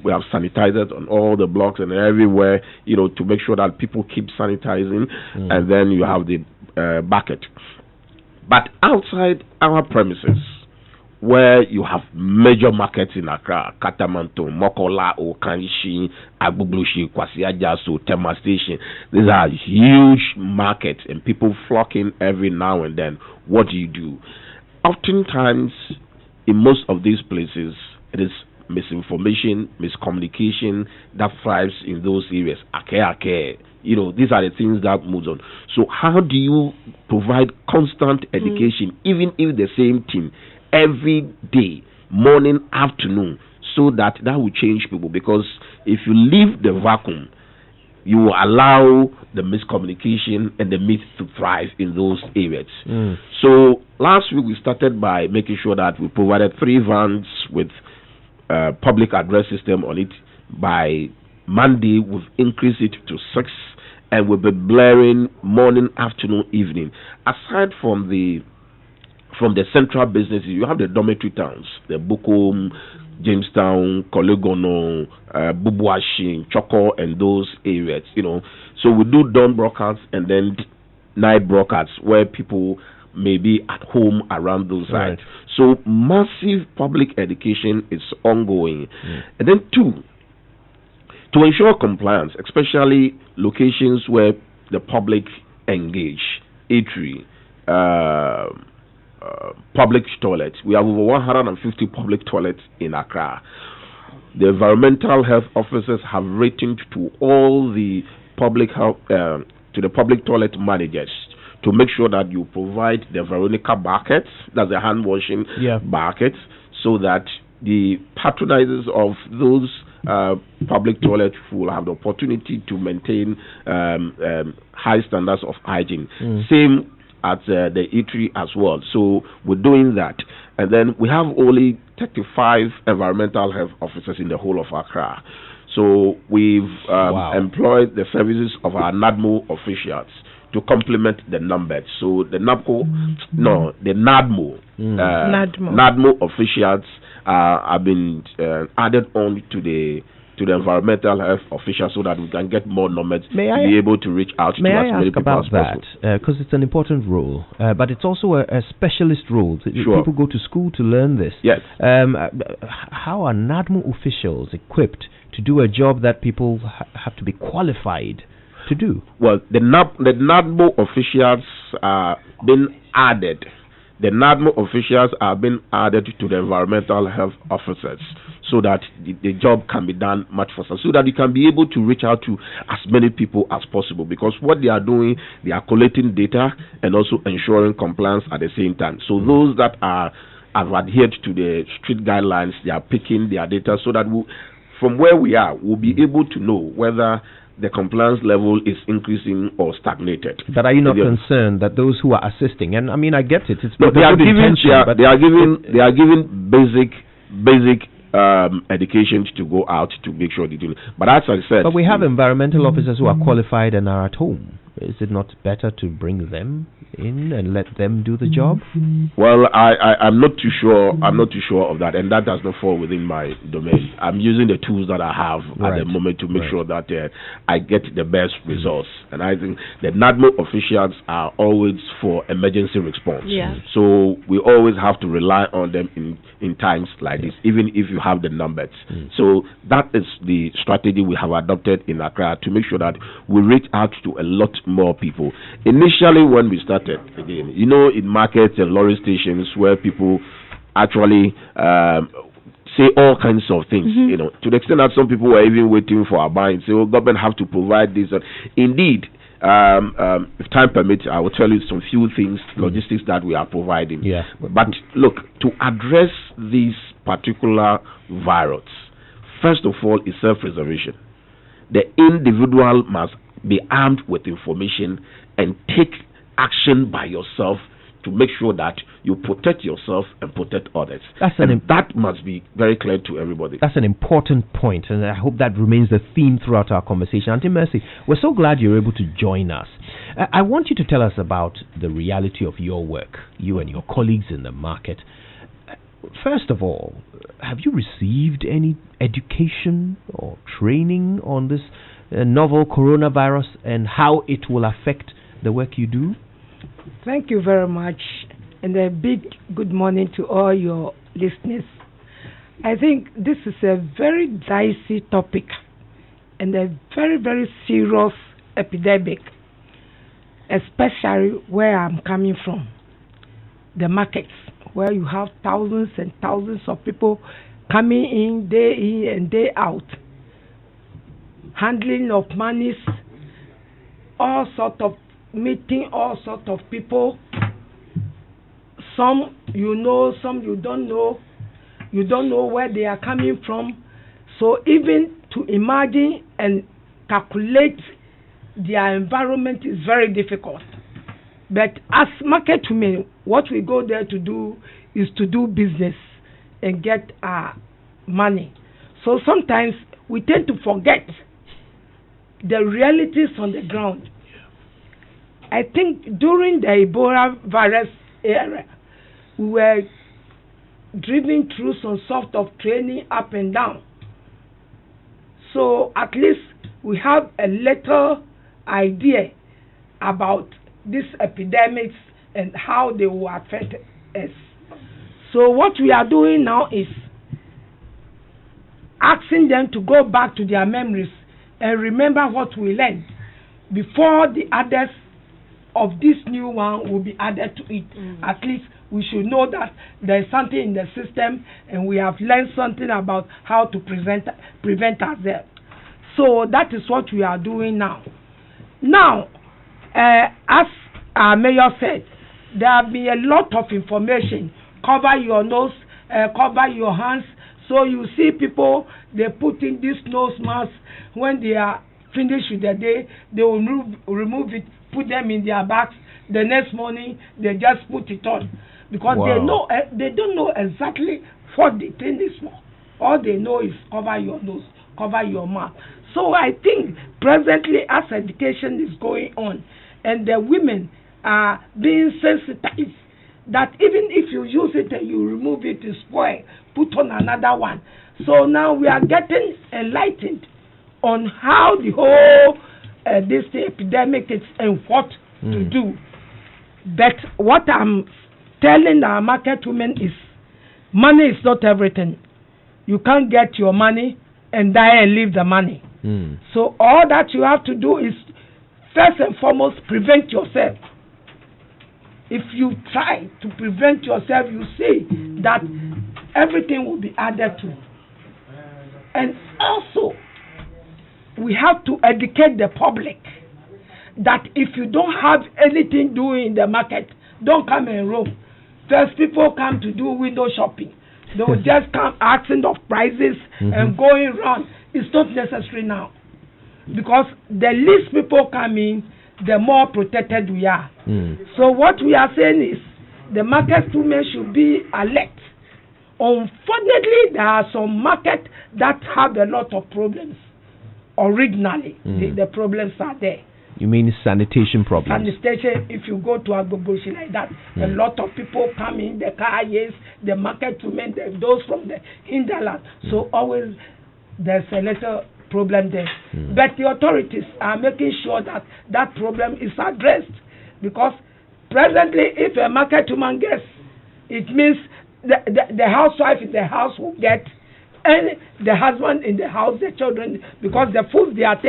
We have sanitizers on all the blocks and everywhere, to make sure that people keep sanitizing. And then you have the bucket. But outside our premises, where you have major markets in Accra, Katamanto, Mokola, Okanshi, Agbugbushi, Kwasiajaso, Tema Station. These are huge markets and people flocking every now and then. What do? Oftentimes, in most of these places, it is misinformation, miscommunication that thrives in those areas. Ake. These are the things that moves on. So how do you provide constant education, even if the same team, every day, morning, afternoon, so that will change people? Because if you leave the vacuum, you will allow the miscommunication and the myth to thrive in those areas. So last week we started by making sure that we provided 3 vans with public address system on it. By Monday we've increased it to 6, and we'll be blaring morning, afternoon, evening. Aside from the central businesses, you have the dormitory towns, the Bukom, Jamestown, Kolegono, Bubuashi, Choko, and those areas. So we do dawn broadcasts and then night broadcasts where people may be at home around those sites. So massive public education is ongoing. And then 2, to ensure compliance, especially locations where the public engage, eatery, public toilets. We have over 150 public toilets in Accra. The environmental health officers have written to all the public health, to the public toilet managers, to make sure that you provide the Veronica buckets, that's the hand washing buckets, so that the patronizers of those public toilets will have the opportunity to maintain high standards of hygiene. Same at the eatery as well. So we're doing that. And then we have only 35 environmental health officers in the whole of Accra. So we've employed the services of our NADMO officials to complement the numbers. So the NADMO officials have been added on to the environmental health officials so that we can get more numbers to be able to reach out to as many people as possible. May I ask about that? Because it's an important role, but it's also a specialist role. People go to school to learn this. Yes. How are NADMO officials equipped to do a job that people have to be qualified to do? Well, the NADMO officials are being added. The NADMO officials are being added to the environmental health officers so that the job can be done much faster, so that you can be able to reach out to as many people as possible. Because what they are doing, they are collecting data and also ensuring compliance at the same time. So those that have adhered to the strict guidelines, they are picking their data so that from where we are, we'll be able to know whether the compliance level is increasing or stagnated. But are you not concerned that those who are assisting, and I mean I get it, it's no, they are giving basic education to go out to make sure they do it. But as I said, but we have environmental officers who are qualified and are at home. Is it not better to bring them in and let them do the job? Well, I'm not too sure. I'm not too sure of that, and that does not fall within my domain. I'm using the tools that I have at the moment to make sure that I get the best results. And I think the NADMO officials are always for emergency response. Yeah. So we always have to rely on them in times like this, even if you have the numbers. So that is the strategy we have adopted in Accra to make sure that we reach out to a lot more people. Initially, when we started, again, in markets and lorry stations where people actually say all kinds of things, to the extent that some people were even waiting for our buying, say, government have to provide this. Indeed, if time permits, I will tell you some few things, logistics that we are providing. Yeah. But look, to address these particular virus, first of all, is self-preservation. The individual must be armed with information and take action by yourself to make sure that you protect yourself and protect others. That must be very clear to everybody. That's an important point, and I hope that remains the theme throughout our conversation. Auntie Mercy, we're so glad you're able to join us. I want you to tell us about the reality of your work, you and your colleagues in the market. first of all, have you received any education or training on this novel coronavirus and how it will affect the work you do? Thank you very much, and a big good morning to all your listeners. I think this is a very dicey topic and a very, very serious epidemic, especially where I'm coming from, the markets, where you have thousands and thousands of people coming in and day out, handling of monies, all sort of meeting all sort of people. Some you know, some you don't know. You don't know where they are coming from. So even to imagine and calculate their environment is very difficult. But as market women, what we go there to do is to do business and get our money. So sometimes we tend to forget the realities on the ground. I think during the Ebola virus era, we were driven through some sort of training up and down. So at least we have a little idea about these epidemics and how they will affect us. So what we are doing now is asking them to go back to their memories and remember what we learned before the others of this new one will be added to it. At least we should know that there is something in the system and we have learned something about how to prevent ourselves. So that is what we are doing now. Now, as our mayor said, there have been a lot of information. Cover your nose, cover your hands. So you see people, they put in this nose mask. When they are finished with the day, they will remove it, put them in their bags. The next morning, they just put it on. Because they don't know exactly what the thing is for. All they know is cover your nose, cover your mouth. So I think presently as education is going on and the women are being sensitized that even if you use it and you remove it, it's spoiled, put on another one. So now we are getting enlightened on how the whole this epidemic is and what to do. But what I'm telling our market women is money is not everything. You can't get your money and die and leave the money. So all that you have to do is first and foremost prevent yourself. If you try to prevent yourself, you see that everything will be added to. And also, we have to educate the public that if you don't have anything doing in the market, don't come and roam. First, people come to do window shopping. They will just come asking of prices and going around. It's not necessary now. Because the least people come in, the more protected we are. So what we are saying is the market women should be alert. Unfortunately, there are some markets that have a lot of problems. Originally, the problems are there. You mean sanitation problems? Sanitation, if you go to Agbobushi like that, a lot of people come in, the carriers, the market women, those from the hinterland. So always there's a little problem there. But the authorities are making sure that that problem is addressed. Because presently, if a market woman gets, it means the housewife in the house will get, and the husband in the house, the children, because the food they are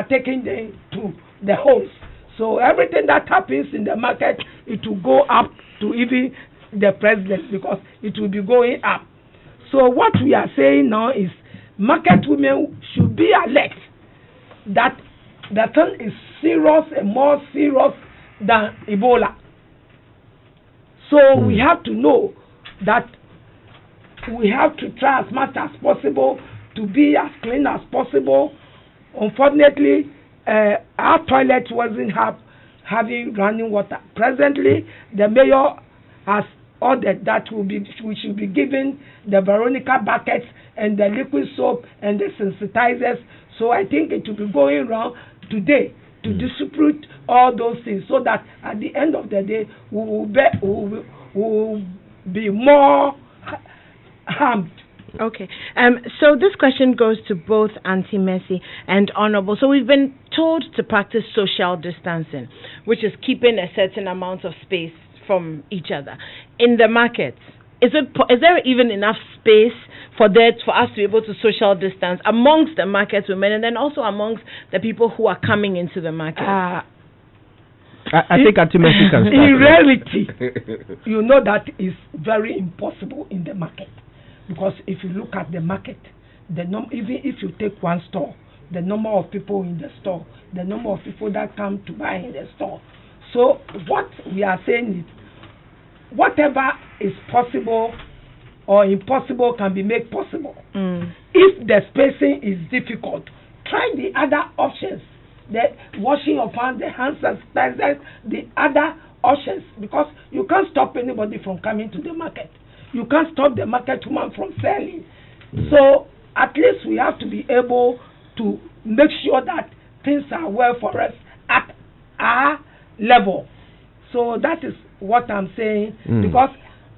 taking them to the homes. So everything that happens in the market, it will go up to even the president because it will be going up. So what we are saying now is market women should be alert that the thing is serious and more serious than Ebola. So we have to know that we have to try as much as possible to be as clean as possible. Unfortunately, our toilet wasn't having running water. Presently, the mayor has ordered that we should be given the Veronica buckets and the liquid soap and the sensitizers. So I think it will be going around today to distribute all those things so that at the end of the day we will be more harmed. Okay. So this question goes to both Auntie Mercy and Honorable. So we've been told to practice social distancing, which is keeping a certain amount of space from each other. In the markets, is there even enough space for us to be able to social distance amongst the market women and then also amongst the people who are coming into the market? I think Auntie Mercy can start. In reality, you know that is very impossible in the market. Because if you look at the market, even if you take one store, the number of people in the store, the number of people that come to buy in the store. So what we are saying is, whatever is possible or impossible can be made possible. If the spacing is difficult, try the other options. The washing of hands, the hand sanitizer, the other options. Because you can't stop anybody from coming to the market. You can't stop the market woman from selling. So at least we have to be able to make sure that things are well for us at our level. So that is what I'm saying. Because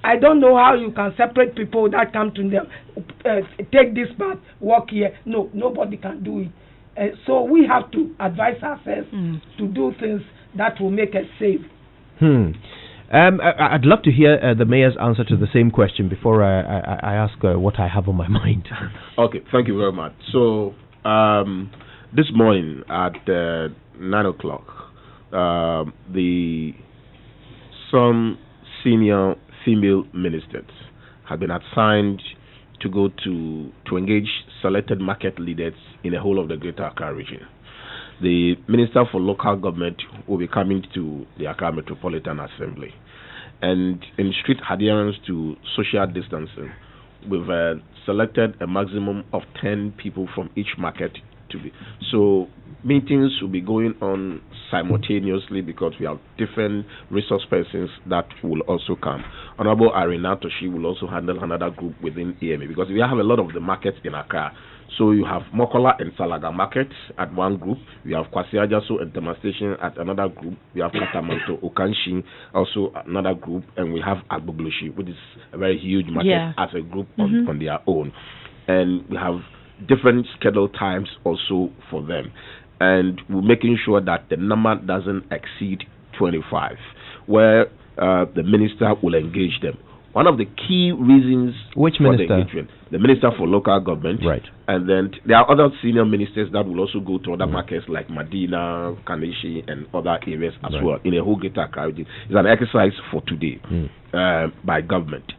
I don't know how you can separate people that come to them, take this bath, walk here. No, nobody can do it. So we have to advise ourselves to do things that will make us safe. I'd love to hear the mayor's answer to the same question before I ask what I have on my mind. Okay, thank you very much. So, this morning at 9 o'clock, some senior female ministers have been assigned to go to engage selected market leaders in the whole of the Greater Accra region. The Minister for Local Government will be coming to the Accra Metropolitan Assembly. And in strict adherence to social distancing, we've selected a maximum of 10 people from each market to be. So meetings will be going on simultaneously because we have different resource persons that will also come. Honorable Arena Toshi will also handle another group within EMA because we have a lot of the markets in Accra. So you have Mokola and Salaga markets at one group. We have Kwasi Ajaso and Tema Station at another group. We have Katamanto, Okanshi, also another group. And we have Agbogloshi, which is a very huge market as a group on their own. And we have different scheduled times also for them. And we're making sure that the number doesn't exceed 25, where the minister will engage them. One of the key reasons for the engagement, the Minister for Local Government, right? And then there are other senior ministers that will also go to other markets like Medina, Kaneshi, and other areas as well in a whole Greater Accra region. It's an exercise for today by government.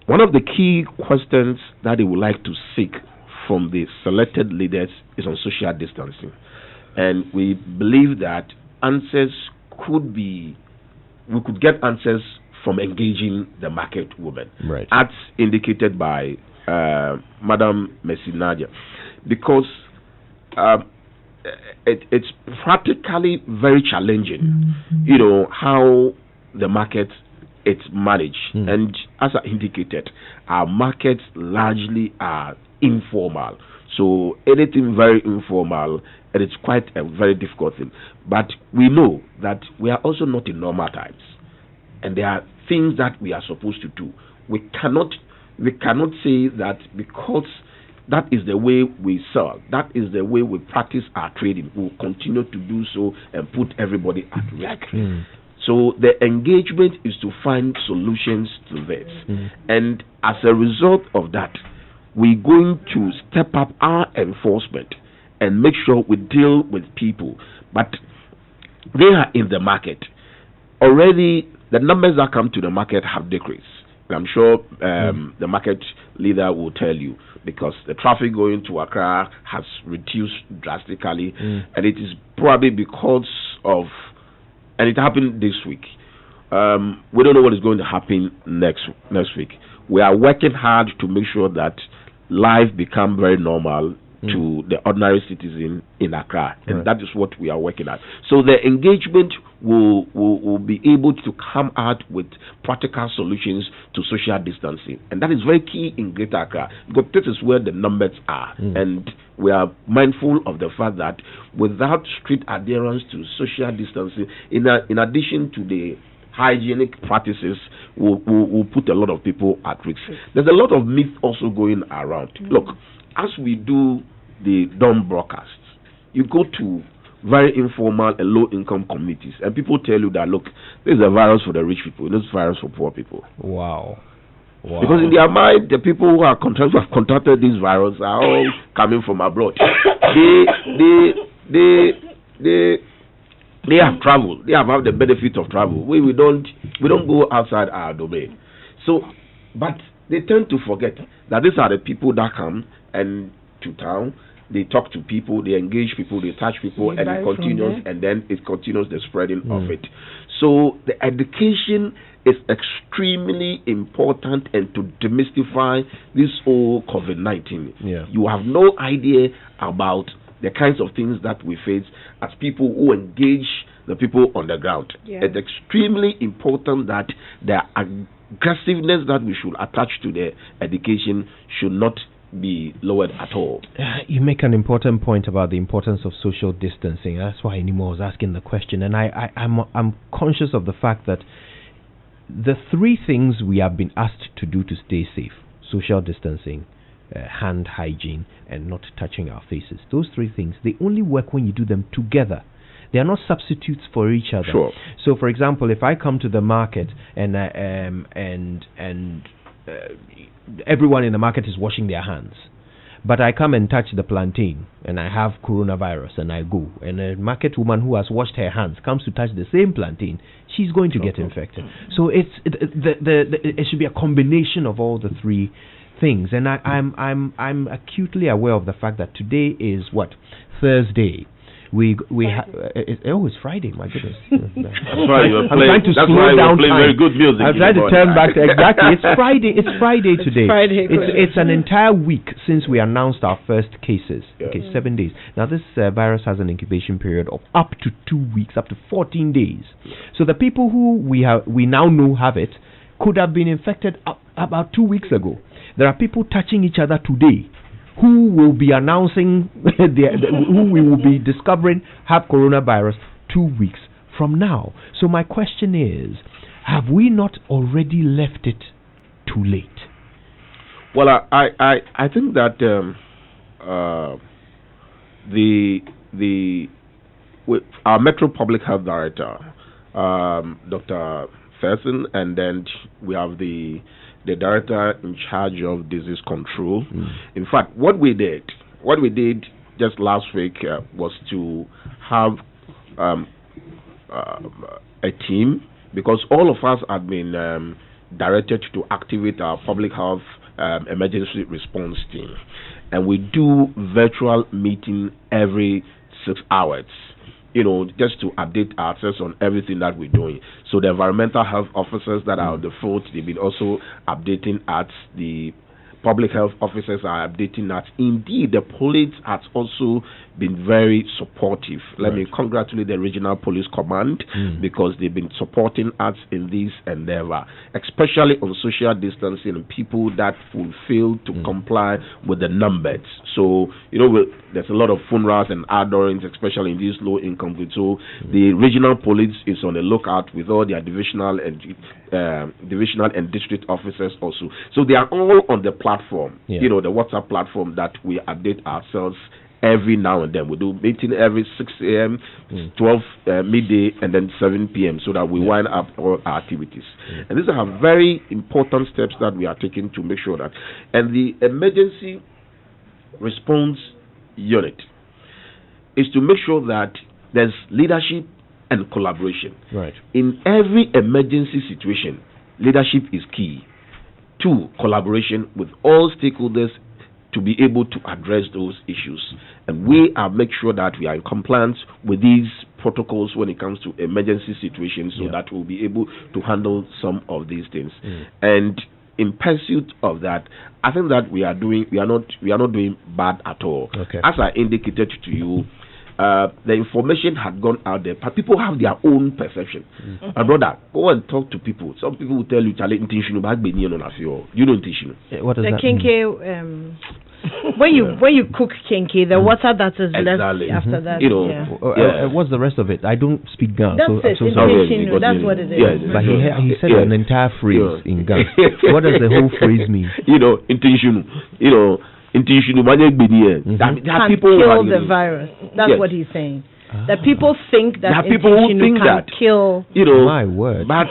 One of the key questions that they would like to seek from the selected leaders is on social distancing, and we believe that answers could be, we could get answers from engaging the market women, as indicated by Madam Mercy Nadia, because it's practically very challenging, you know, how the market it's managed. And as I indicated, our markets largely are informal. So anything very informal, and it's quite a very difficult thing. But we know that we are also not in normal times. And there are things that we are supposed to do. We cannot say that because that is the way we sell, that is the way we practice our trading, we will continue to do so and put everybody at risk. So the engagement is to find solutions to this. And as a result of that, we're going to step up our enforcement and make sure we deal with people. But they are in the market. Already, the numbers that come to the market have decreased. I'm sure the market leader will tell you, because the traffic going to Accra has reduced drastically, and it is probably because of, and it happened this week. We don't know what is going to happen next week. We are working hard to make sure that life become very normal to the ordinary citizen in Accra, and that is what we are working at. So the engagement will be able to come out with practical solutions to social distancing, and that is very key in Greater Accra, because this is where the numbers are, and we are mindful of the fact that without strict adherence to social distancing, in addition to the hygienic practices will put a lot of people at risk. There's a lot of myth also going around. Look, as we do the dawn broadcasts, you go to very informal and low-income communities, and people tell you that, look, this is a virus for the rich people, this is a virus for poor people. Wow. Because in their mind, the people who have contracted this virus are all coming from abroad. They have traveled. They have had the benefit of travel. We don't go outside our domain. So, but they tend to forget that these are the people that come and to town. They talk to people, they engage people, they touch people, and it continues, and then it continues the spreading of it. So the education is extremely important, and to demystify this whole COVID-19. Yeah. You have no idea about the kinds of things that we face as people who engage the people on the ground. Yeah. It's extremely important that the aggressiveness that we should attach to the education should not be lowered at all. You make an important point about the importance of social distancing. That's why Nimo was asking the question, and I'm conscious of the fact that the three things we have been asked to do to stay safe: social distancing, hand hygiene, and not touching our faces. Those three things, they only work when you do them together. They are not substitutes for each other. Sure. So, for example, if I come to the market and everyone in the market is washing their hands, but I come and touch the plantain and I have coronavirus and I go, and a market woman who has washed her hands comes to touch the same plantain, she's going to get infected. So it should be a combination of all the three things. And I'm acutely aware of the fact that today is what? Thursday. It's Friday. My goodness. That's why you're I'm trying to slow down time. Very good music. I'm trying to turn back to exactly. It's Friday. It's Friday today. It's an entire week since we announced our first cases. Yeah. Okay, 7 days. Now this virus has an incubation period of up to 2 weeks, up to 14 days. So the people who we now know have it could have been infected about 2 weeks ago. There are people touching each other today who will be announcing, who we will be discovering have coronavirus 2 weeks from now. So my question is, have we not already left it too late? Well, I think that our Metro Public Health Director, Dr. Ferguson, and then we have the director in charge of disease control. In fact, what we did just last week was to have a team, because all of us had been directed to activate our public health emergency response team, and we do virtual meeting every 6 hours, just to update ourselves on everything that we're doing. So the environmental health officers that are on the front, they've been also updating us. The public health officers are updating us. Indeed, the police has also been very supportive. Let me congratulate the Regional Police Command, because they've been supporting us in this endeavor, especially on social distancing and people that will fail to comply with the numbers. So, there's a lot of funerals and outdoorings, especially in these low-income groups. So the Regional Police is on the lookout with all their divisional and district officers also. So they are all on the platform, the WhatsApp platform that we update ourselves every now and then. We do meeting every 6 a.m., 12 midday, and then 7 p.m. so that we wind up all our activities. And these are very important steps that we are taking to make sure that. And the emergency response unit is to make sure that there's leadership and collaboration. Right. In every emergency situation, leadership is key. 2, collaboration with all stakeholders to be able to address those issues. And we are make sure that we are in compliance with these protocols when it comes to emergency situations, so that we'll be able to handle some of these things. And in pursuit of that, I think that we are not doing bad at all. Okay. As I indicated to you, the information had gone out there, but people have their own perception. My brother, go and talk to people. Some people will tell you, "You know, what is the that? kinky, when you cook kinky, the water that is left after that. What's the rest of it? I don't speak Ghana. That's so it. I'm so sorry. That's what it is. Yes. But he said an entire phrase in Ghana. What does the whole phrase mean? Intentional. There are people who kill the virus. That's what he's saying. That people think that people who think that kill. My word. But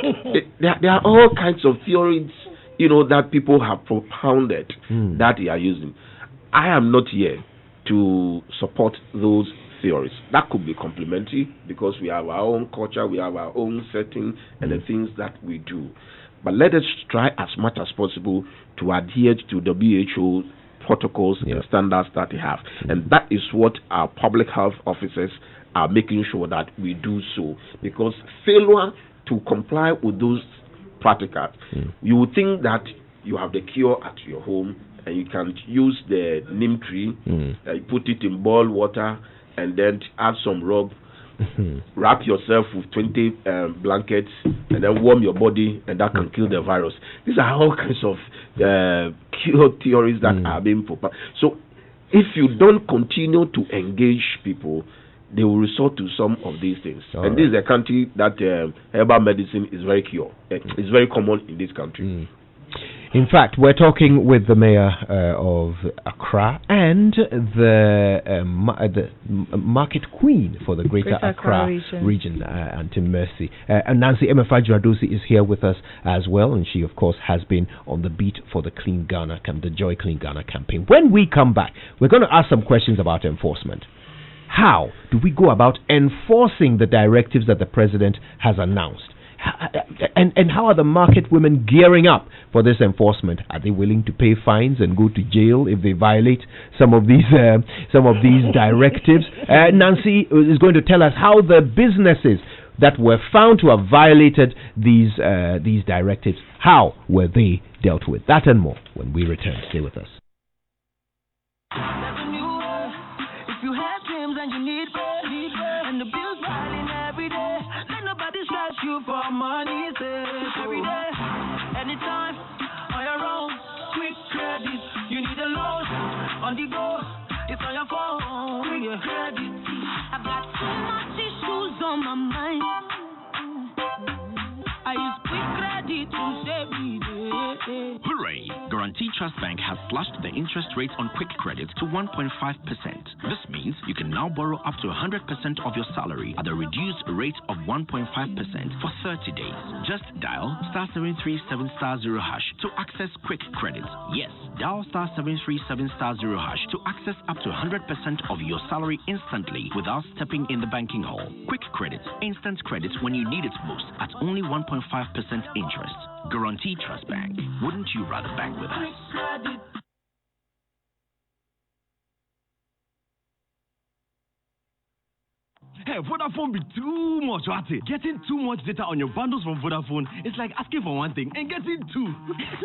there are all kinds of theories, that people have propounded that they are using. I am not here to support those theories. That could be complementary because we have our own culture, we have our own setting, and the things that we do. But let us try as much as possible to adhere to WHO protocols and standards that they have. And that is what our public health officers are making sure that we do so. Because failure to comply with those practicals, you would think that you have the cure at your home and you can use the neem tree, put it in boiled water, and then add some rub, wrap yourself with 20 blankets, and then warm your body, and that can kill the virus. These are all kinds of cure theories that are being proposed. So if you don't continue to engage people, they will resort to some of these things. And this is a country that herbal medicine is very it's very common in this country. In fact, we're talking with the mayor of Accra and the market queen for the Greater Accra region, Auntie Mercy. Nancy Emefajiradosi is here with us as well, and she, of course, has been on the beat for the Clean Ghana, the Joy Clean Ghana campaign. When we come back, we're going to ask some questions about enforcement. How do we go about enforcing the directives that the president has announced? And how are the market women gearing up for this enforcement? Are they willing to pay fines and go to jail if they violate some of these directives? Nancy is going to tell us how the businesses that were found to have violated these directives, how were they dealt with? That and more when we return. Stay with us. If you have dreams and you need and the bills piling every day, let nobody stress you for money, every day, anytime, on your own, quick credit, you need a loan, on the go, it's on your phone, quick credit. I've got too much issues on my mind, I use quick credit to save me. Hooray! Guarantee Trust Bank has slashed the interest rate on quick credit to 1.5%. This means you can now borrow up to 100% of your salary at a reduced rate of 1.5% for 30 days. Just dial *737*0# to access quick credit. Yes, dial *737*0# to access up to 100% of your salary instantly without stepping in the banking hall. Quick credit, instant credit when you need it most at only 1.5% interest. Guarantee Trust Bank. Wouldn't you rather bank with us? Hey, Vodafone be too much, what? Getting too much data on your bundles from Vodafone is like asking for one thing and getting two.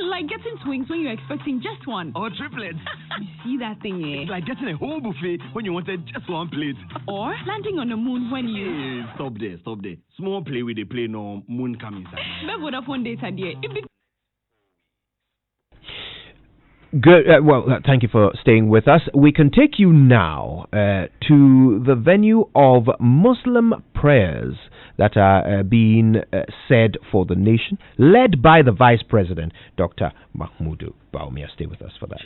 Like getting twins when you're expecting just one. Or triplets. You see that thing, eh? It's like getting a whole buffet when you wanted just one plate. Or landing on the moon when you... Hey, stop there. Small play with the play, no moon come inside. The Vodafone data there. Good. Thank you for staying with us. We can take you now to the venue of Muslim prayers that are being said for the nation, led by the Vice President, Dr. Mahmoud Bawumia. Stay with us for that.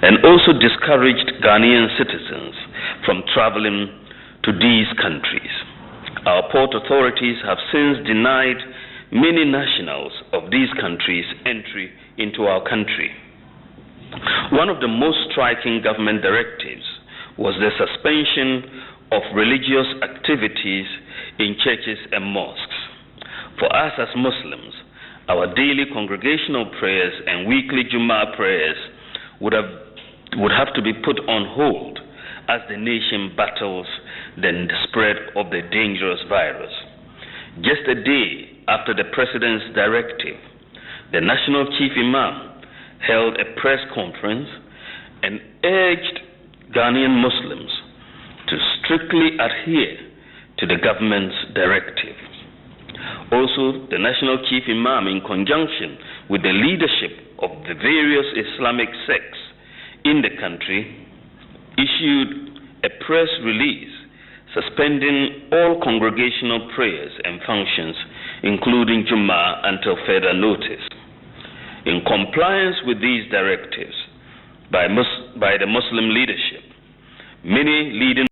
And also discouraged Ghanaian citizens from traveling to these countries. Our port authorities have since denied many nationals of these countries entry into our country. One of the most striking government directives was the suspension of religious activities in churches and mosques. For us as Muslims, our daily congregational prayers and weekly Jummah prayers would have to be put on hold as the nation battles the spread of the dangerous virus. Just a day after the President's directive, the National Chief Imam held a press conference and urged Ghanaian Muslims to strictly adhere to the government's directive. Also, the National Chief Imam, in conjunction with the leadership of the various Islamic sects in the country, issued a press release suspending all congregational prayers and functions, including Jummah, until further notice. In compliance with these directives by the Muslim leadership, many leading